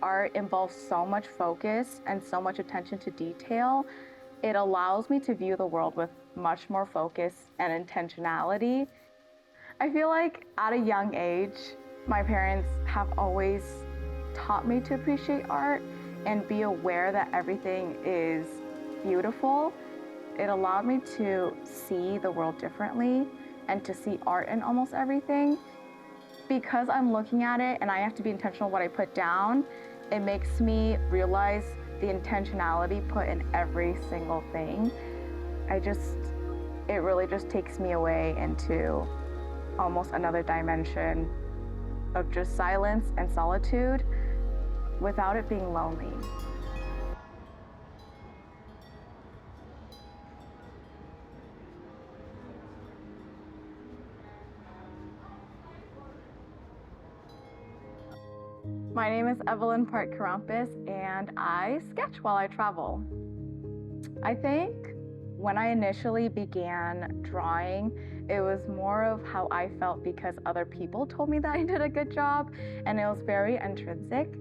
art involves so much focus and so much attention to detail, it allows me to view the world with much more focus and intentionality. I feel like at a young age, my parents have always taught me to appreciate art and be aware that everything is beautiful. It allowed me to see the world differently and to see art in almost everything. Because I'm looking at it and I have to be intentional what I put down, it makes me realize the intentionality put in every single thing. It really just takes me away into almost another dimension of just silence and solitude without it being lonely. My name is Evelyn Park-Karampis, and I sketch while I travel. I think when I initially began drawing, it was more of how I felt because other people told me that I did a good job, and it was very intrinsic.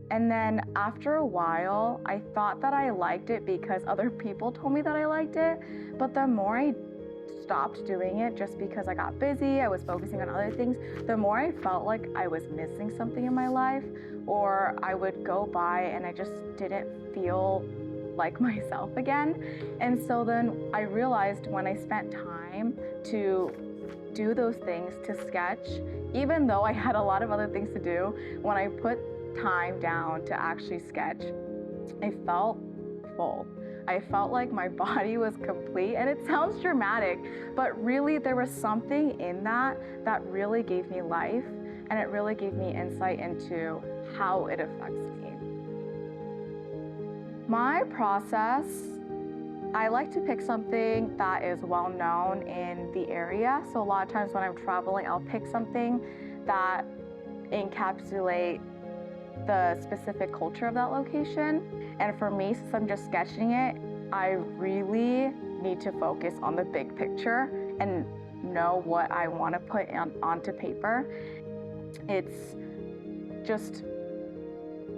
And then after a while, I thought that I liked it because other people told me that I liked it, but the more I stopped doing it just because I got busy, I was focusing on other things, the more I felt like I was missing something in my life, or I would go by and I just didn't feel like myself again. And so then I realized when I spent time to do those things, to sketch, even though I had a lot of other things to do, when I put time down to actually sketch, I felt full. I felt like my body was complete, and it sounds dramatic, but really there was something in that that really gave me life, and it really gave me insight into how it affects me. My process, I like to pick something that is well known in the area. So a lot of times when I'm traveling, I'll pick something that encapsulates the specific culture of that location. And for me, since I'm just sketching it, I really need to focus on the big picture and know what I want to put onto paper. It's just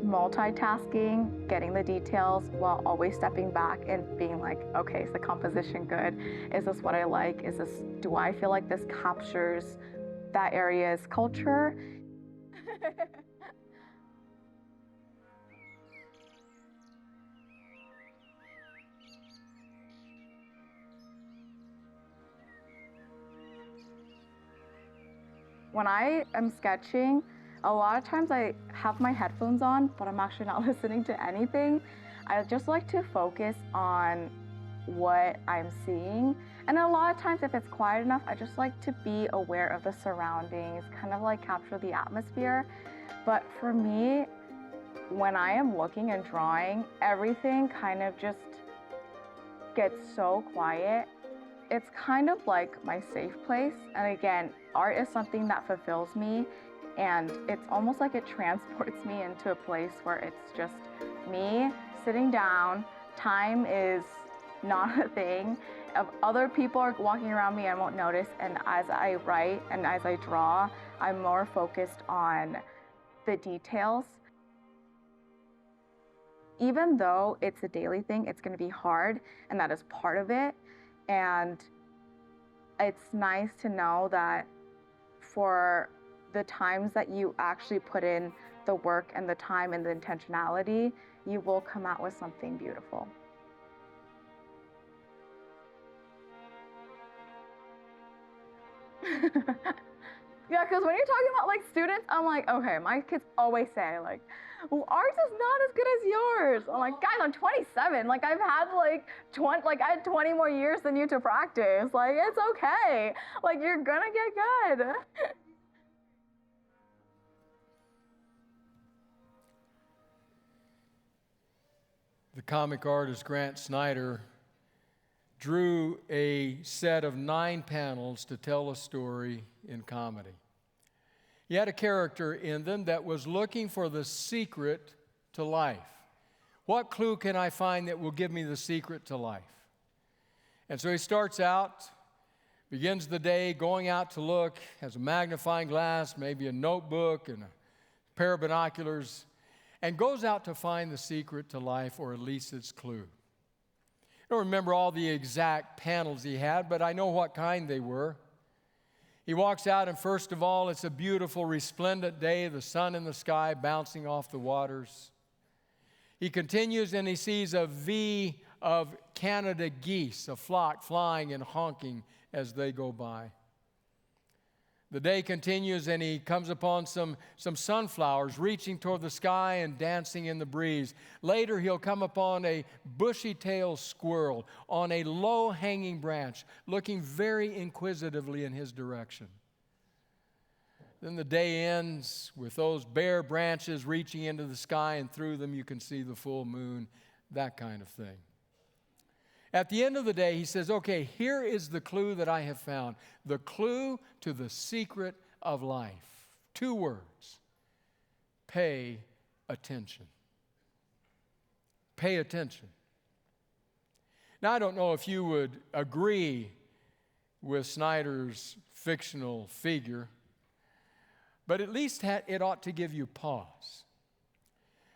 multitasking, getting the details while always stepping back and being like, okay, is the composition good? Is this what I like? Do I feel like this captures that area's culture? When I am sketching, a lot of times I have my headphones on, but I'm actually not listening to anything. I just like to focus on what I'm seeing. And a lot of times if it's quiet enough, I just like to be aware of the surroundings, kind of like capture the atmosphere. But for me, when I am looking and drawing, everything kind of just gets so quiet. It's kind of like my safe place. And again, art is something that fulfills me, and it's almost like it transports me into a place where it's just me sitting down. Time is not a thing. If other people are walking around me, I won't notice. And as I write and as I draw, I'm more focused on the details. Even though it's a daily thing, it's going to be hard, and that is part of it. And it's nice to know that for the times that you actually put in the work and the time and the intentionality, you will come out with something beautiful. Yeah, because when you're talking about like students, I'm like, okay, my kids always say like, well, ours is not as good as yours. I'm like, guys, I'm 27. Like I had 20 more years than you to practice. Like it's okay. Like you're gonna get good. The comic artist Grant Snyder drew a set of 9 panels to tell a story in comedy. He had a character in them that was looking for the secret to life. What clue can I find that will give me the secret to life? And so he starts out, begins the day going out to look, has a magnifying glass, maybe a notebook and a pair of binoculars, and goes out to find the secret to life, or at least its clue. I don't remember all the exact panels he had, but I know what kind they were. He walks out, and first of all, it's a beautiful, resplendent day, the sun in the sky bouncing off the waters. He continues, and he sees a V of Canada geese, a flock flying and honking as they go by. The day continues, and he comes upon some sunflowers reaching toward the sky and dancing in the breeze. Later, he'll come upon a bushy-tailed squirrel on a low-hanging branch, looking very inquisitively in his direction. Then the day ends with those bare branches reaching into the sky, and through them you can see the full moon, that kind of thing. At the end of the day, he says, okay, here is the clue that I have found. The clue to the secret of life. 2 words. Pay attention. Pay attention. Now, I don't know if you would agree with Snyder's fictional figure, but at least it ought to give you pause.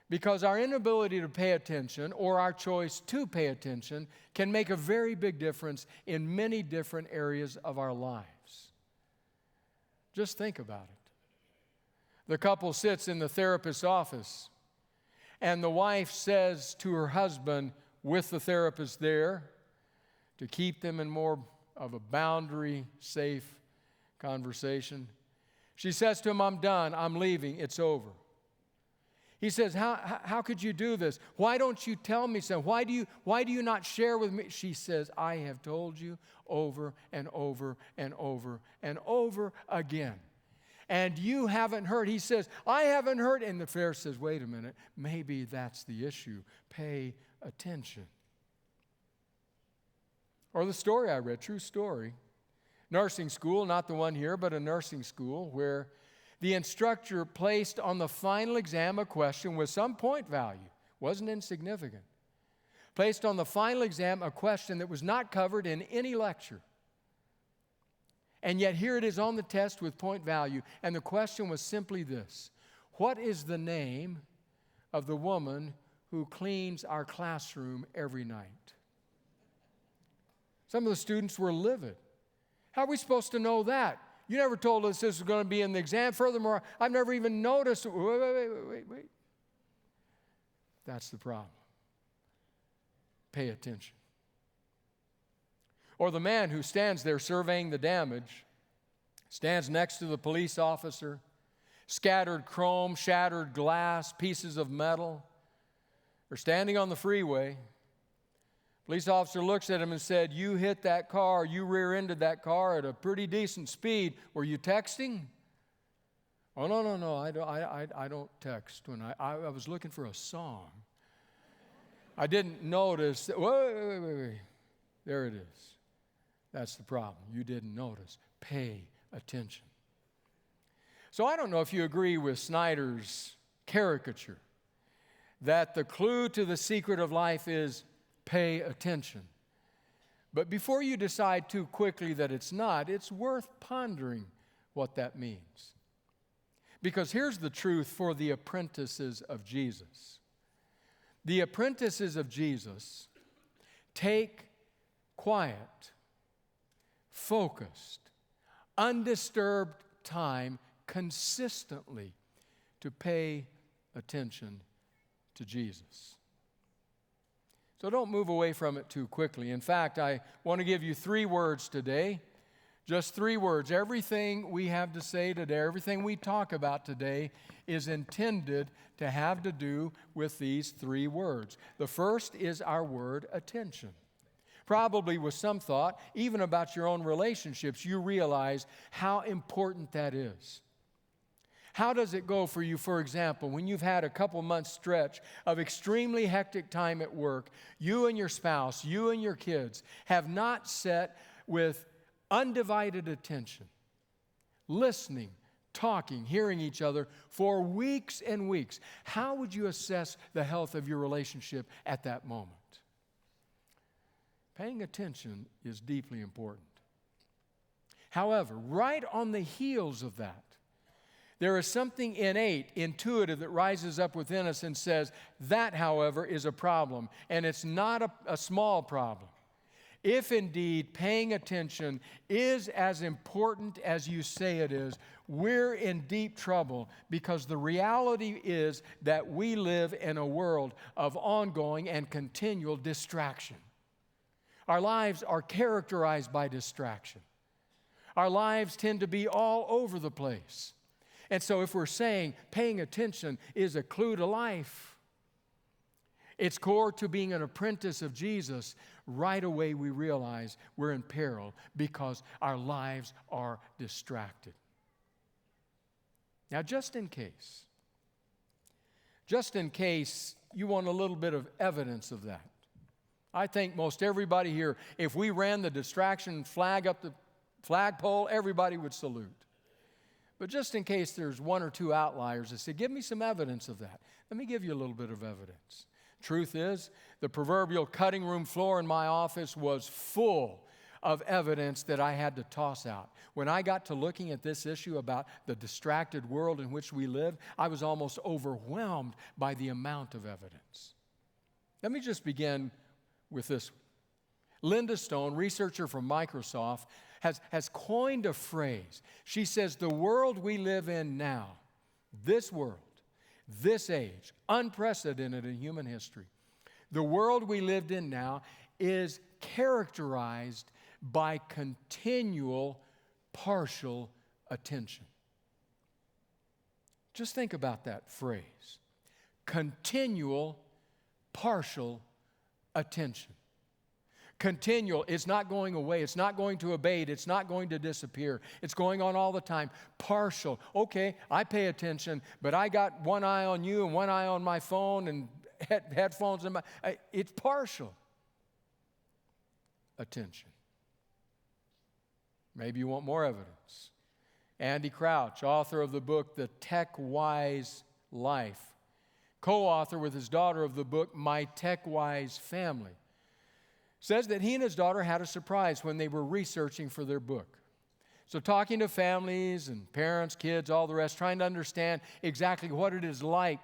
Because our inability to pay attention, or our choice to pay attention, can make a very big difference in many different areas of our lives. Just think about it. The couple sits in the therapist's office, and the wife says to her husband, with the therapist there, to keep them in more of a boundary-safe conversation, she says to him, I'm done, I'm leaving, it's over. He says, how could you do this? Why don't you tell me something? Why do you not share with me? She says, I have told you over and over and over and over again. And you haven't heard. He says, I haven't heard. And the Pharisee says, wait a minute, maybe that's the issue. Pay attention. Or the story I read, true story. Nursing school, not the one here, but a nursing school where the instructor placed on the final exam a question with some point value, wasn't insignificant. Placed on the final exam a question that was not covered in any lecture. And yet here it is on the test with point value, and the question was simply this: what is the name of the woman who cleans our classroom every night? Some of the students were livid. How are we supposed to know that? You never told us this was going to be in the exam. Furthermore, I've never even noticed. Wait. That's the problem. Pay attention. Or the man who stands there surveying the damage, stands next to the police officer, scattered chrome, shattered glass, pieces of metal, or standing on the freeway. Police officer looks at him and said, you hit that car, you rear-ended that car at a pretty decent speed. Were you texting? Oh, no, I don't text. When I was looking for a song. I didn't notice. Wait. There it is. That's the problem. You didn't notice. Pay attention. So I don't know if you agree with Snyder's caricature that the clue to the secret of life is pay attention. But before you decide too quickly that it's not, it's worth pondering what that means. Because here's the truth for the apprentices of Jesus. The apprentices of Jesus take quiet, focused, undisturbed time consistently to pay attention to Jesus. So don't move away from it too quickly. In fact, I want to give you 3 words today. Just 3 words. Everything we have to say today, everything we talk about today is intended to have to do with these 3 words. The first is our word attention. Probably with some thought, even about your own relationships, you realize how important that is. How does it go for you, for example, when you've had a couple months stretch of extremely hectic time at work, you and your spouse, you and your kids have not sat with undivided attention, listening, talking, hearing each other for weeks and weeks. How would you assess the health of your relationship at that moment? Paying attention is deeply important. However, right on the heels of that, There is something innate, intuitive that rises up within us and says, that, however, is a problem, and it's not a small problem. If indeed paying attention is as important as you say it is, we're in deep trouble, because the reality is that we live in a world of ongoing and continual distraction. Our lives are characterized by distraction. Our lives tend to be all over the place. And so if we're saying paying attention is a clue to life, it's core to being an apprentice of Jesus, right away we realize we're in peril because our lives are distracted. Now, just in case you want a little bit of evidence of that, I think most everybody here, if we ran the distraction flag up the flagpole, everybody would salute. But just in case there's one or two outliers that say, give me some evidence of that, let me give you a little bit of evidence. Truth is, the proverbial cutting room floor in my office was full of evidence that I had to toss out. When I got to looking at this issue about the distracted world in which we live, I was almost overwhelmed by the amount of evidence. Let me just begin with this. Linda Stone, researcher from Microsoft, has coined a phrase. She says, the world we live in now, this world, this age, unprecedented in human history, the world we lived in now is characterized by continual partial attention. Just think about that phrase. Continual partial attention. Continual, it's not going away, it's not going to abate, it's not going to disappear. It's going on all the time. Partial, okay, I pay attention, but I got one eye on you and one eye on my phone and headphones in it's partial attention. Maybe you want more evidence. Andy Crouch, author of the book, The Tech-Wise Life, co-author with his daughter of the book, My Tech-Wise Family, says that he and his daughter had a surprise when they were researching for their book. So talking to families and parents, kids, all the rest, trying to understand exactly what it is like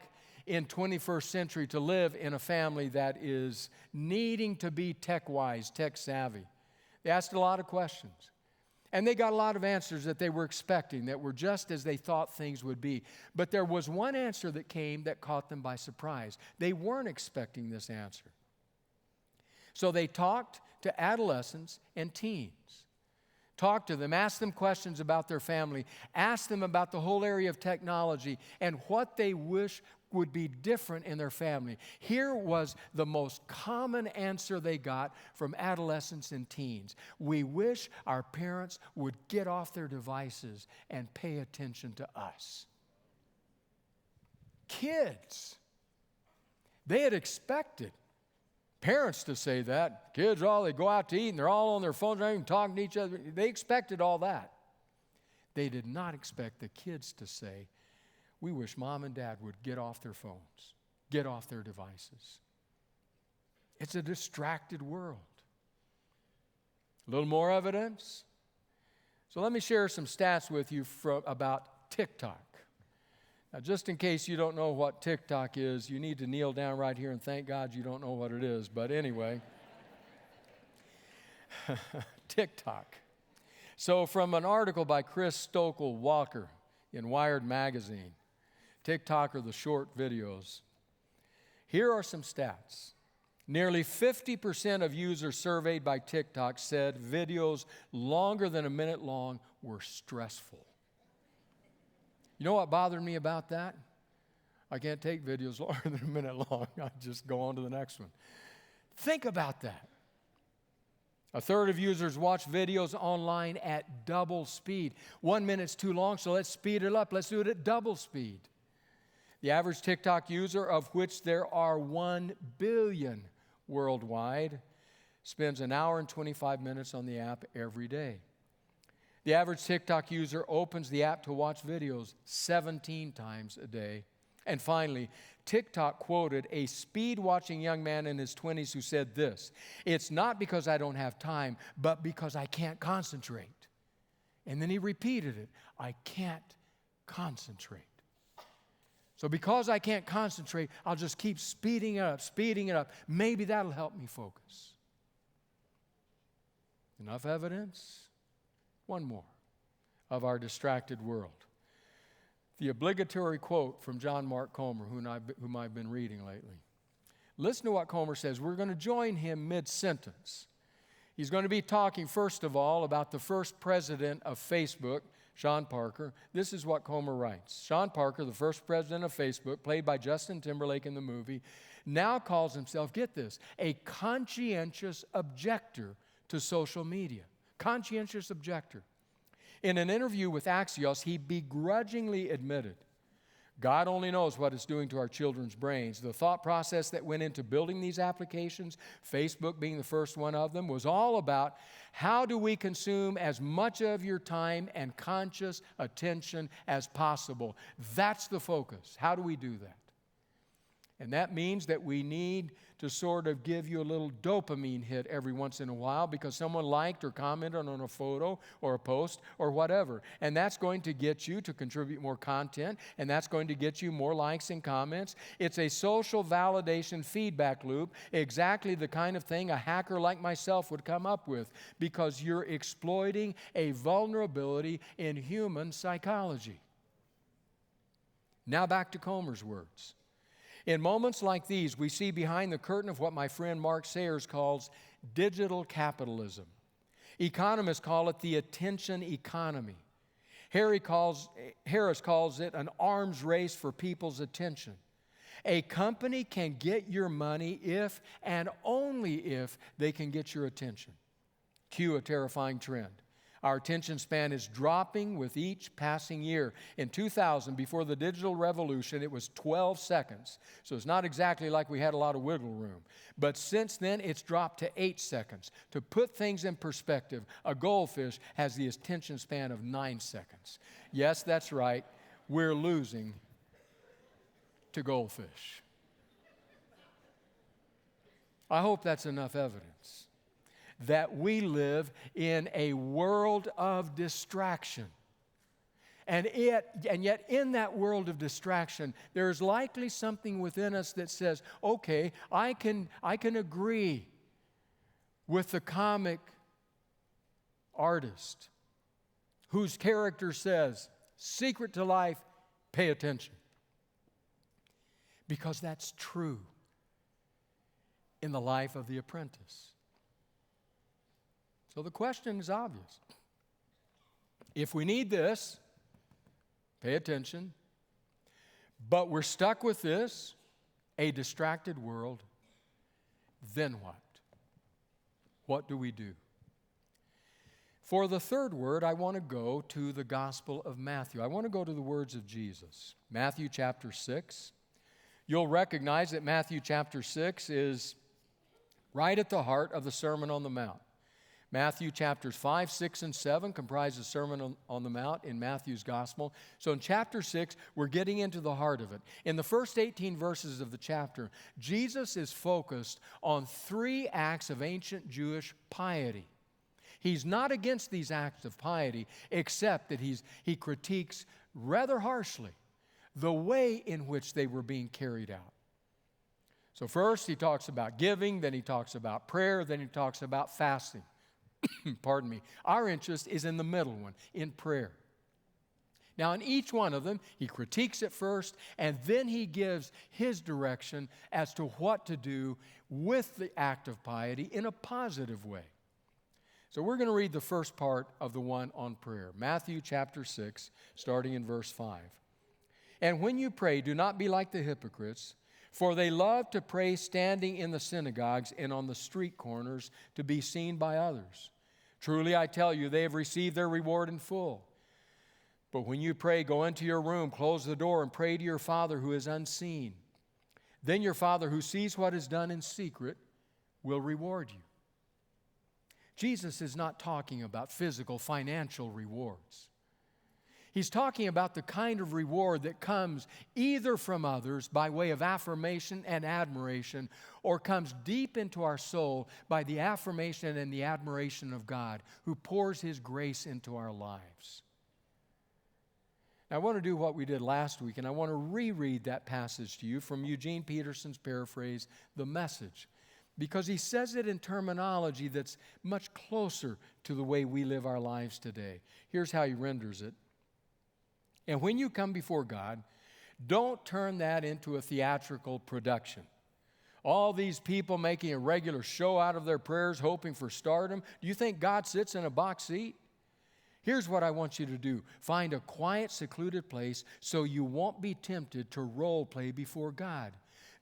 in 21st century to live in a family that is needing to be tech-wise, tech-savvy. They asked a lot of questions. And they got a lot of answers that they were expecting, that were just as they thought things would be. But there was one answer that came that caught them by surprise. They weren't expecting this answer. So they talked to adolescents and teens. Talked to them, asked them questions about their family, asked them about the whole area of technology and what they wish would be different in their family. Here was the most common answer they got from adolescents and teens. We wish our parents would get off their devices and pay attention to us. Kids, they had expected parents to say that. Kids, they go out to eat and they're all on their phones, they're not even talking to each other. They expected all that. They did not expect the kids to say, we wish mom and dad would get off their phones, get off their devices. It's a distracted world. A little more evidence. So let me share some stats with you about TikTok. Now, just in case you don't know what TikTok is, you need to kneel down right here and thank God you don't know what it is. But anyway, TikTok. So from an article by Chris Stokel Walker in Wired Magazine, TikTok are the short videos. Here are some stats. Nearly 50% of users surveyed by TikTok said videos longer than a minute long were stressful. You know what bothered me about that? I can't take videos longer than a minute long. I just go on to the next one. Think about that. A third of users watch videos online at double speed. 1 minute's too long, so let's speed it up. Let's do it at double speed. The average TikTok user, of which there are 1 billion worldwide, spends an hour and 25 minutes on the app every day. The average TikTok user opens the app to watch videos 17 times a day. And finally, TikTok quoted a speed-watching young man in his 20s who said this, "It's not because I don't have time, but because I can't concentrate." And then he repeated it, "I can't concentrate. So because I can't concentrate, I'll just keep speeding it up. Maybe that'll help me focus. Enough evidence? One more of our distracted world. The obligatory quote from John Mark Comer, whom I've been reading lately. Listen to what Comer says. We're going to join him mid-sentence. He's going to be talking, first of all, about the first president of Facebook, Sean Parker. This is what Comer writes. Sean Parker, the first president of Facebook, played by Justin Timberlake in the movie, now calls himself, get this, a conscientious objector to social media. Conscientious objector. In an interview with Axios, he begrudgingly admitted, God only knows what it's doing to our children's brains. The thought process that went into building these applications, Facebook being the first one of them, was all about how do we consume as much of your time and conscious attention as possible. That's the focus. How do we do that? And that means that we need to sort of give you a little dopamine hit every once in a while because someone liked or commented on a photo or a post or whatever. And that's going to get you to contribute more content, and that's going to get you more likes and comments. It's a social validation feedback loop, exactly the kind of thing a hacker like myself would come up with because you're exploiting a vulnerability in human psychology. Now back to Comer's words. In moments like these, we see behind the curtain of what my friend Mark Sayers calls digital capitalism. Economists call it the attention economy. Harris calls it an arms race for people's attention. A company can get your money if and only if they can get your attention. Cue a terrifying trend. Our attention span is dropping with each passing year. In 2000, before the digital revolution, it was 12 seconds. So it's not exactly like we had a lot of wiggle room. But since then, it's dropped to 8 seconds. To put things in perspective, a goldfish has the attention span of 9 seconds. Yes, that's right. We're losing to goldfish. I hope that's enough evidence that we live in a world of distraction. And yet in that world of distraction, there is likely something within us that says, okay, I can agree with the comic artist whose character says, secret to life, pay attention. Because that's true in the life of the apprentice. So the question is obvious. If we need this, pay attention, but we're stuck with this, a distracted world, then what? What do we do? For the third word, I want to go to the Gospel of Matthew. I want to go to the words of Jesus. Matthew chapter 6. You'll recognize that Matthew chapter 6 is right at the heart of the Sermon on the Mount. Matthew chapters 5, 6, and 7 comprise the Sermon on the Mount in Matthew's Gospel. So in chapter 6, we're getting into the heart of it. In the first 18 verses of the chapter, Jesus is focused on 3 acts of ancient Jewish piety. He's not against these acts of piety, except that he critiques rather harshly the way in which they were being carried out. So first, he talks about giving, then he talks about prayer, then he talks about fasting. Pardon me. Our interest is in the middle one, in prayer. Now, in each one of them, he critiques it first, and then he gives his direction as to what to do with the act of piety in a positive way. So we're going to read the first part of the one on prayer. Matthew chapter 6, starting in verse 5. And when you pray, do not be like the hypocrites, for they love to pray standing in the synagogues and on the street corners to be seen by others. Truly, I tell you, they have received their reward in full. But when you pray, go into your room, close the door, and pray to your Father who is unseen. Then your Father who sees what is done in secret will reward you. Jesus is not talking about physical, financial rewards. He's talking about the kind of reward that comes either from others by way of affirmation and admiration, or comes deep into our soul by the affirmation and the admiration of God, who pours His grace into our lives. I want to do what we did last week, and I want to reread that passage to you from Eugene Peterson's paraphrase, The Message, because he says it in terminology that's much closer to the way we live our lives today. Here's how he renders it. And when you come before God, don't turn that into a theatrical production. All these people making a regular show out of their prayers, hoping for stardom. Do you think God sits in a box seat? Here's what I want you to do. Find a quiet, secluded place so you won't be tempted to role play before God.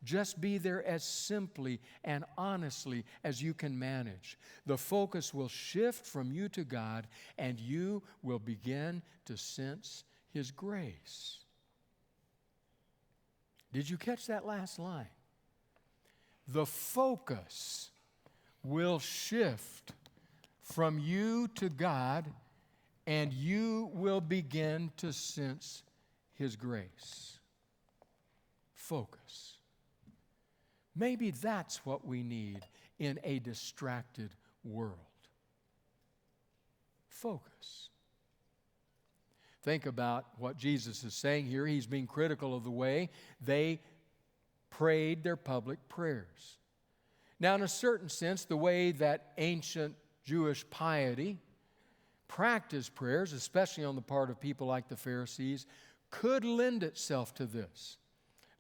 Just be there as simply and honestly as you can manage. The focus will shift from you to God, and you will begin to sense His grace. Did you catch that last line? The focus will shift from you to God, and you will begin to sense His grace. Focus. Maybe that's what we need in a distracted world. Focus. Think about what Jesus is saying here. He's being critical of the way they prayed their public prayers. Now, in a certain sense, the way that ancient Jewish piety practiced prayers, especially on the part of people like the Pharisees, could lend itself to this.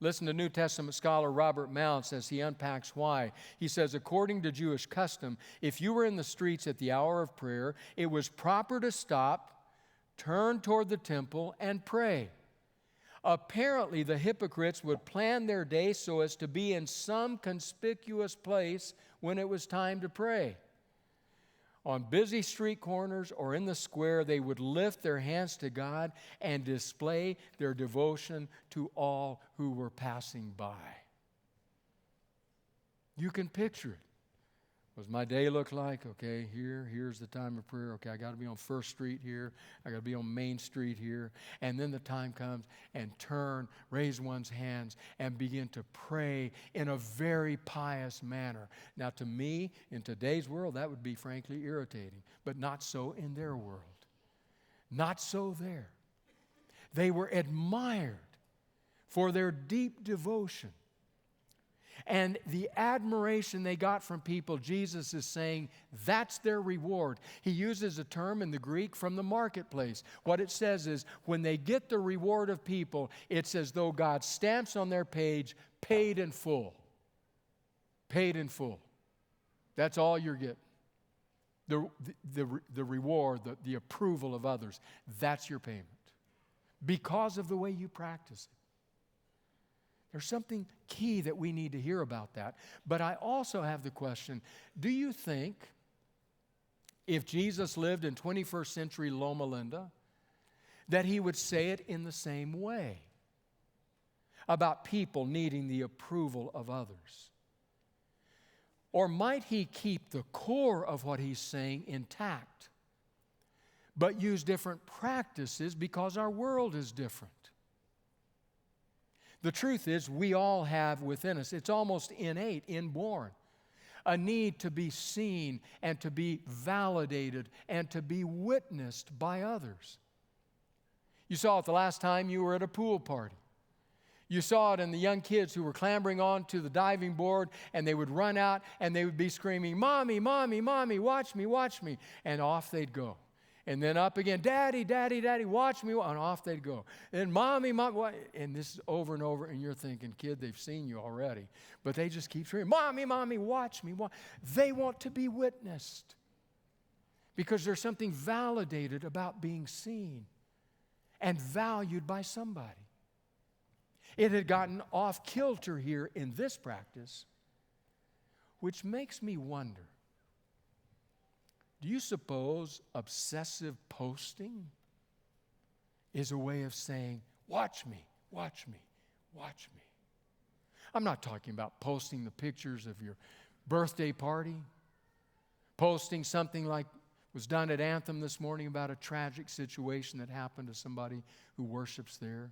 Listen to New Testament scholar Robert Mounce as he unpacks why. He says, according to Jewish custom, if you were in the streets at the hour of prayer, it was proper to stop, turn toward the temple, and pray. Apparently, the hypocrites would plan their day so as to be in some conspicuous place when it was time to pray. On busy street corners or in the square, they would lift their hands to God and display their devotion to all who were passing by. You can picture it. What does my day look like? Okay, here's the time of prayer. Okay, I got to be on First Street here. I got to be on Main Street here. And then the time comes and turn, raise one's hands, and begin to pray in a very pious manner. Now, to me, in today's world, that would be frankly irritating, but not so in their world. Not so there. They were admired for their deep devotion. And the admiration they got from people, Jesus is saying that's their reward. He uses a term in the Greek from the marketplace. What it says is when they get the reward of people, it's as though God stamps on their page, paid in full. Paid in full. That's all you're getting. The reward, the approval of others, that's your payment. Because of the way you practice it. There's something key that we need to hear about that. But I also have the question, do you think if Jesus lived in 21st century Loma Linda, that He would say it in the same way about people needing the approval of others? Or might He keep the core of what He's saying intact, but use different practices because our world is different? The truth is, we all have within us, it's almost innate, inborn, a need to be seen and to be validated and to be witnessed by others. You saw it the last time you were at a pool party. You saw it in the young kids who were clambering onto the diving board, and they would run out and they would be screaming, "Mommy, Mommy, Mommy, watch me, watch me." And off they'd go. And then up again, "Daddy, Daddy, Daddy, watch me." And off they'd go. And "Mommy, Mommy," and this is over and over, and you're thinking, kid, they've seen you already. But they just keep screaming, "Mommy, Mommy, watch me." They want to be witnessed because there's something validated about being seen and valued by somebody. It had gotten off kilter here in this practice, which makes me wonder, do you suppose obsessive posting is a way of saying, "Watch me, watch me, watch me"? I'm not talking about posting the pictures of your birthday party, posting something like was done at Anthem this morning about a tragic situation that happened to somebody who worships there.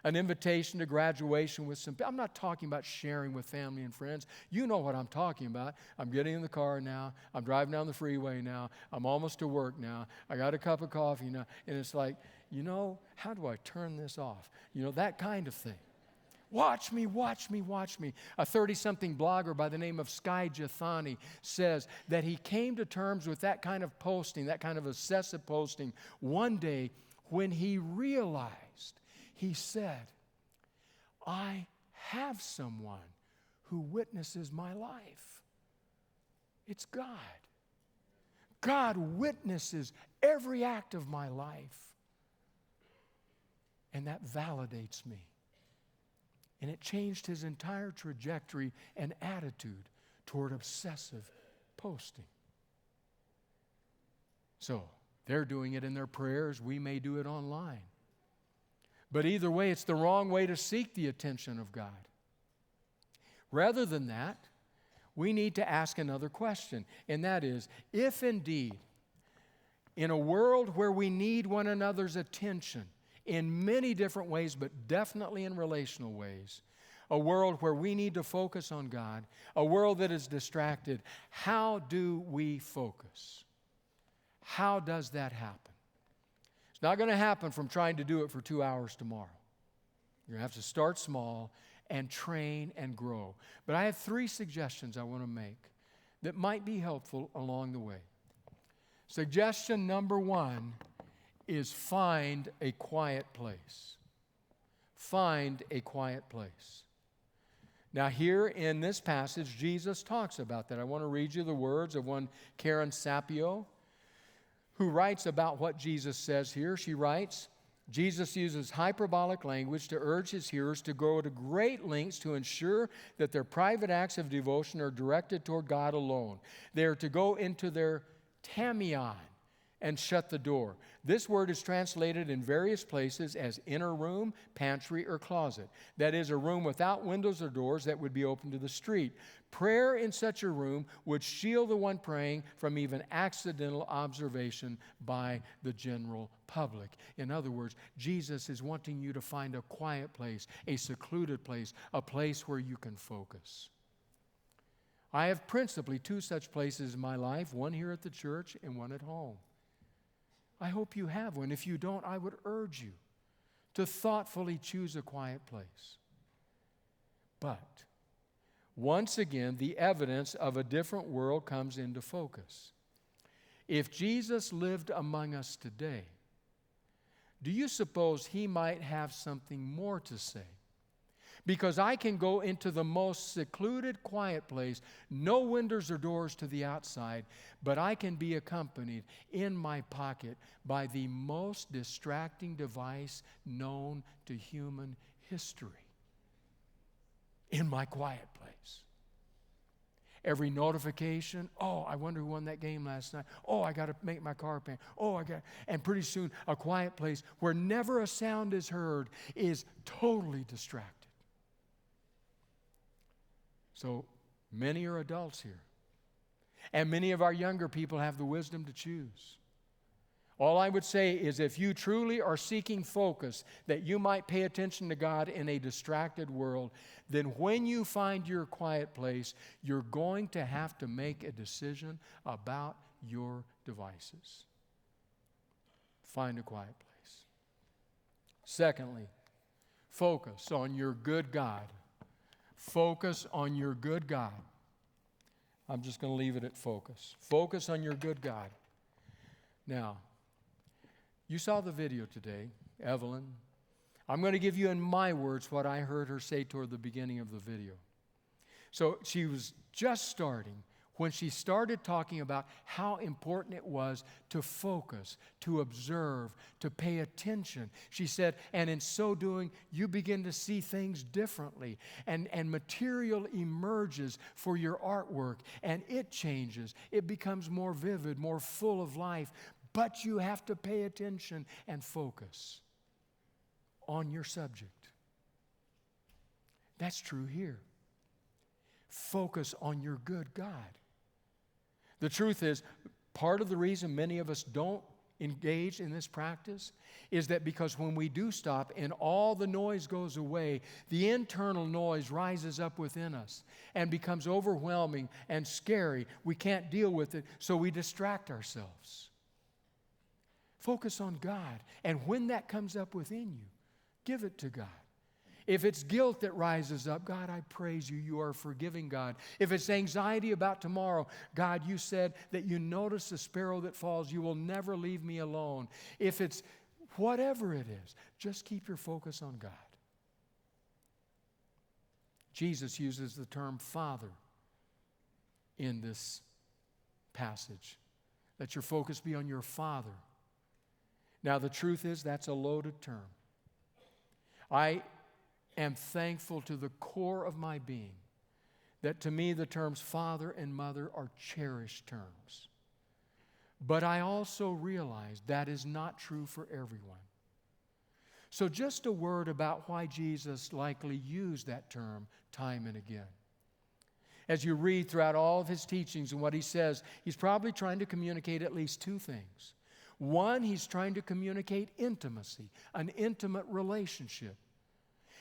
an invitation to graduation with some. I'm not talking about sharing with family and friends. You know what I'm talking about. I'm getting in the car now. I'm driving down the freeway now. I'm almost to work now. I got a cup of coffee now. And it's like, how do I turn this off? That kind of thing. Watch me, watch me, watch me. A 30-something blogger by the name of Sky Jathani says that he came to terms with that kind of posting, that kind of obsessive posting, one day when he realized, he said, I have someone who witnesses my life. It's God. God witnesses every act of my life. And that validates me. And it changed his entire trajectory and attitude toward obsessive posting. So, they're doing it in their prayers. We may do it online. But either way, it's the wrong way to seek the attention of God. Rather than that, we need to ask another question, and that is, if indeed, in a world where we need one another's attention, in many different ways, but definitely in relational ways, a world where we need to focus on God, a world that is distracted, how do we focus? How does that happen? It's not going to happen from trying to do it for 2 hours tomorrow. You're going to have to start small and train and grow. But I have 3 suggestions I want to make that might be helpful along the way. Suggestion number 1 is find a quiet place. Find a quiet place. Now here in this passage, Jesus talks about that. I want to read you the words of one Karen Sapio, who writes about what Jesus says here. She writes, Jesus uses hyperbolic language to urge his hearers to go to great lengths to ensure that their private acts of devotion are directed toward God alone. They are to go into their tamion and shut the door. This word is translated in various places as inner room, pantry, or closet. That is, a room without windows or doors that would be open to the street. Prayer in such a room would shield the one praying from even accidental observation by the general public. In other words, Jesus is wanting you to find a quiet place, a secluded place, a place where you can focus. I have principally 2 such places in my life, one here at the church and one at home. I hope you have one. If you don't, I would urge you to thoughtfully choose a quiet place. But once again, the evidence of a different world comes into focus. If Jesus lived among us today, do you suppose he might have something more to say? Because I can go into the most secluded, quiet place, no windows or doors to the outside, but I can be accompanied in my pocket by the most distracting device known to human history. In my quiet place. Every notification, I wonder who won that game last night. I got to make my car payment. And pretty soon, a quiet place where never a sound is heard is totally distracted. So many are adults here. And many of our younger people have the wisdom to choose. All I would say is if you truly are seeking focus, that you might pay attention to God in a distracted world, then when you find your quiet place, you're going to have to make a decision about your devices. Find a quiet place. Secondly, focus on your good God. Focus on your good God. I'm just going to leave it at focus. Focus on your good God. Now, you saw the video today, Evelyn. I'm going to give you in my words what I heard her say toward the beginning of the video. So she was just starting when she started talking about how important it was to focus, to observe, to pay attention. She said, and in so doing, you begin to see things differently, and material emerges for your artwork, and it changes. It becomes more vivid, more full of life, but you have to pay attention and focus on your subject. That's true here. Focus on your good God. The truth is, part of the reason many of us don't engaged in this practice is that because when we do stop and all the noise goes away, the internal noise rises up within us and becomes overwhelming and scary. We can't deal with it, so we distract ourselves. Focus on God, and when that comes up within you, give it to God. If it's guilt that rises up, God, I praise you. You are a forgiving God. If it's anxiety about tomorrow, God, you said that you notice the sparrow that falls. You will never leave me alone. If it's whatever it is, just keep your focus on God. Jesus uses the term Father in this passage. Let your focus be on your Father. Now, the truth is that's a loaded term. I am thankful to the core of my being that to me the terms father and mother are cherished terms. But I also realize that is not true for everyone. So just a word about why Jesus likely used that term time and again. As you read throughout all of his teachings and what he says, he's probably trying to communicate at least two things. One, he's trying to communicate intimacy, an intimate relationship.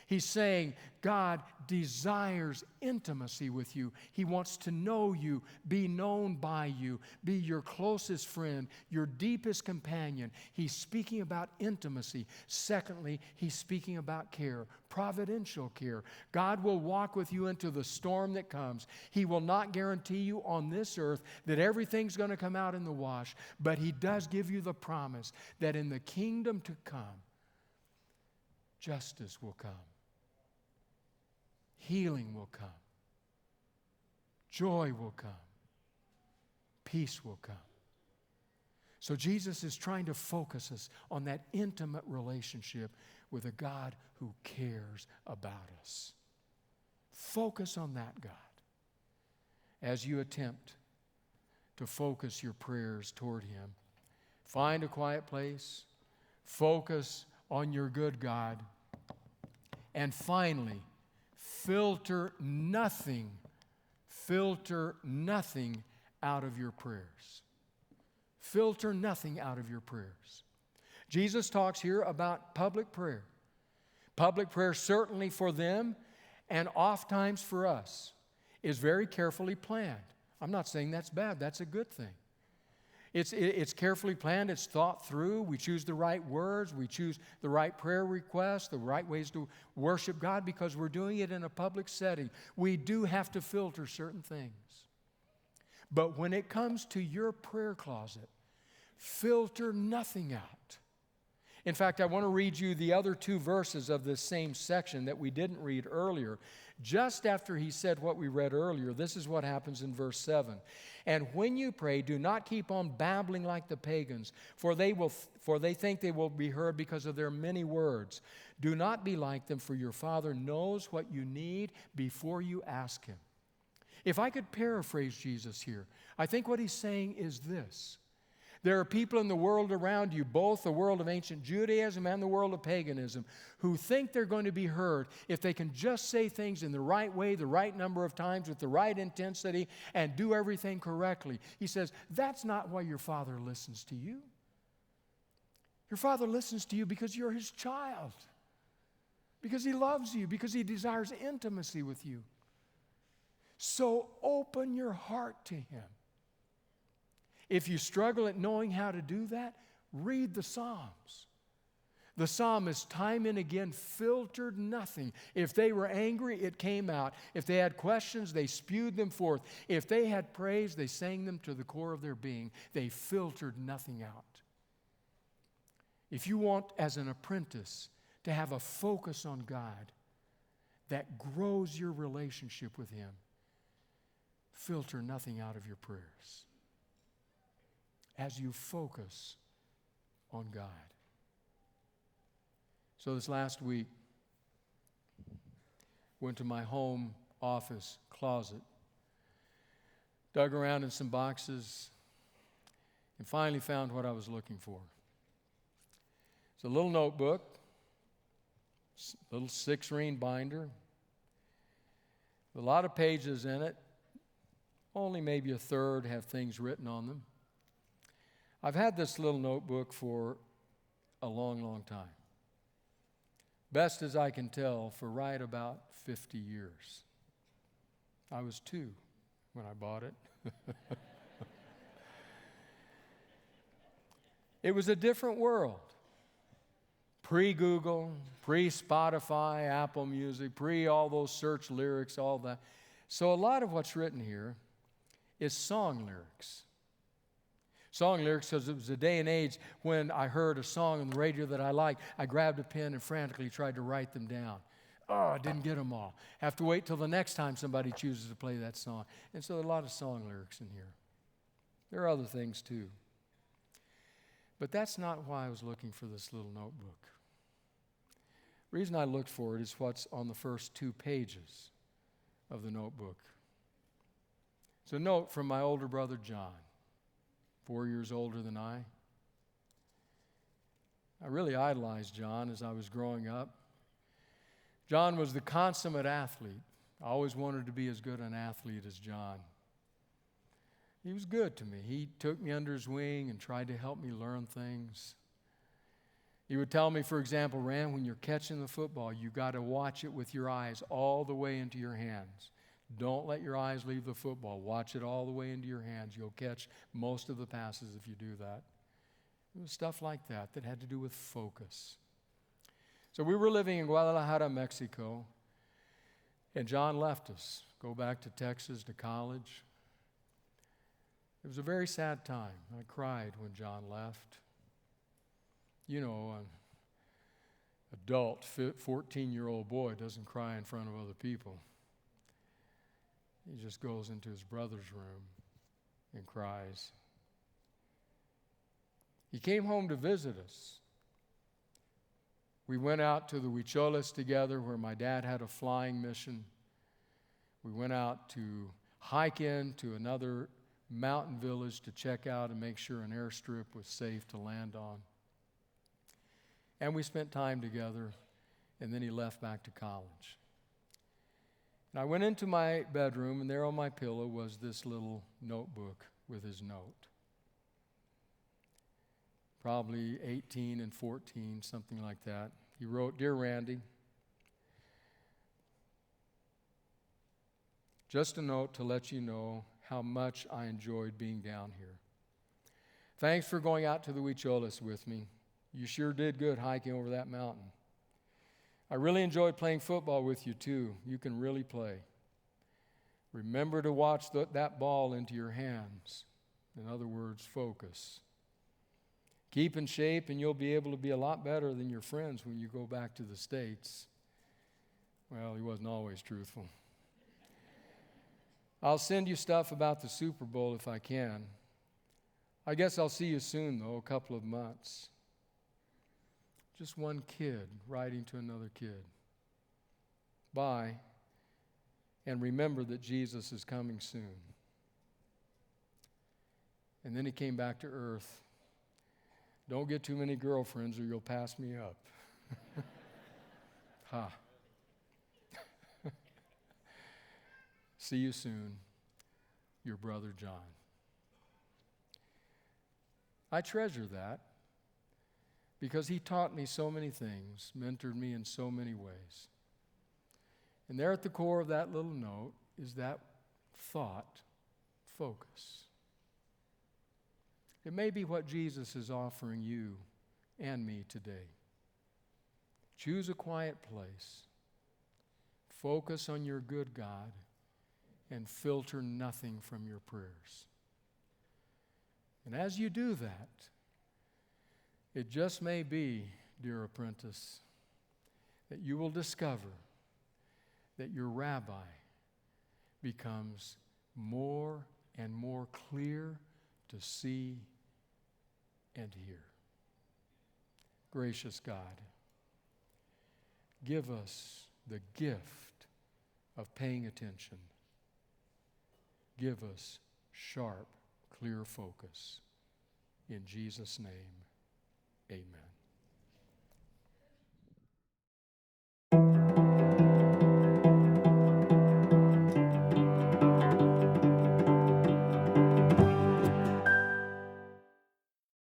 He's saying God desires intimacy with you. He wants to know you, be known by you, be your closest friend, your deepest companion. He's speaking about intimacy. Secondly, he's speaking about care, providential care. God will walk with you into the storm that comes. He will not guarantee you on this earth that everything's going to come out in the wash, but he does give you the promise that in the kingdom to come, justice will come. Healing will come. Joy will come. Peace will come. So Jesus is trying to focus us on that intimate relationship with a God who cares about us. Focus on that God as you attempt to focus your prayers toward Him. Find a quiet place. Focus on your good God. And finally, filter nothing out of your prayers. Filter nothing out of your prayers. Jesus talks here about public prayer. Public prayer, certainly for them and oftentimes for us, is very carefully planned. I'm not saying that's bad. That's a good thing. It's carefully planned. It's thought through. We choose the right words. We choose the right prayer requests, the right ways to worship God because we're doing it in a public setting. We do have to filter certain things. But when it comes to your prayer closet, filter nothing out. In fact, I want to read you the other two verses of this same section that we didn't read earlier. Just after he said what we read earlier, this is what happens in verse 7. And when you pray, do not keep on babbling like the pagans, for they think they will be heard because of their many words. Do not be like them, for your Father knows what you need before you ask Him. If I could paraphrase Jesus here, I think what he's saying is this. There are people in the world around you, both the world of ancient Judaism and the world of paganism, who think they're going to be heard if they can just say things in the right way, the right number of times, with the right intensity, and do everything correctly. He says, that's not why your Father listens to you. Your Father listens to you because you're His child, because He loves you, because He desires intimacy with you. So open your heart to Him. If you struggle at knowing how to do that, read the Psalms. The psalmist time and again filtered nothing. If they were angry, it came out. If they had questions, they spewed them forth. If they had praise, they sang them to the core of their being. They filtered nothing out. If you want, as an apprentice, to have a focus on God that grows your relationship with Him, filter nothing out of your prayers as you focus on God. So this last week, went to my home office closet, dug around in some boxes, and finally found what I was looking for. It's a little notebook, little 6-ring binder, a lot of pages in it. Only maybe a third have things written on them. I've had this little notebook for a long, long time. Best as I can tell, for right about 50 years. I was 2 when I bought it. It was a different world. Pre-Google, pre-Spotify, Apple Music, pre-all those search lyrics, all that. So a lot of what's written here is song lyrics. Song lyrics, because it was a day and age when I heard a song on the radio that I liked, I grabbed a pen and frantically tried to write them down. Oh, I didn't get them all. Have to wait till the next time somebody chooses to play that song. And so there are a lot of song lyrics in here. There are other things too. But that's not why I was looking for this little notebook. The reason I looked for it is what's on the first 2 pages of the notebook. It's a note from my older brother John, 4 years older than I. I really idolized John as I was growing up. John was the consummate athlete. I always wanted to be as good an athlete as John. He was good to me. He took me under his wing and tried to help me learn things. He would tell me, for example, Rand, when you're catching the football, you got to watch it with your eyes all the way into your hands. Don't let your eyes leave the football. Watch it all the way into your hands. You'll catch most of the passes if you do that. It was stuff like that that had to do with focus. So we were living in Guadalajara, Mexico, and John left us, go back to Texas to college. It was a very sad time. I cried when John left. You know, an adult, 14-year-old boy doesn't cry in front of other people. He just goes into his brother's room and cries. He came home to visit us. We went out to the Huicholes together where my dad had a flying mission. We went out to hike in to another mountain village to check out and make sure an airstrip was safe to land on. And we spent time together, and then he left back to college. And I went into my bedroom, and there on my pillow was this little notebook with his note. Probably 18 and 14, something like that. He wrote, "Dear Randy, just a note to let you know how much I enjoyed being down here. Thanks for going out to the Huicholes with me. You sure did good hiking over that mountain. I really enjoyed playing football with you too. You can really play. Remember to watch that ball into your hands. In other words, focus. Keep in shape and you'll be able to be a lot better than your friends when you go back to the States." Well, he wasn't always truthful. "I'll send you stuff about the Super Bowl if I can. I guess I'll see you soon, though, a couple of months." Just one kid writing to another kid. "Bye, and remember that Jesus is coming soon." And then he came back to earth. "Don't get too many girlfriends or you'll pass me up." Ha. "See you soon, your brother John." I treasure that because he taught me so many things, mentored me in so many ways. And there at the core of that little note is that thought, focus. It may be what Jesus is offering you and me today. Choose a quiet place. Focus on your good God and filter nothing from your prayers. And as you do that, it just may be, dear apprentice, that you will discover that your rabbi becomes more and more clear to see and hear. Gracious God, give us the gift of paying attention. Give us sharp, clear focus. In Jesus' name, amen.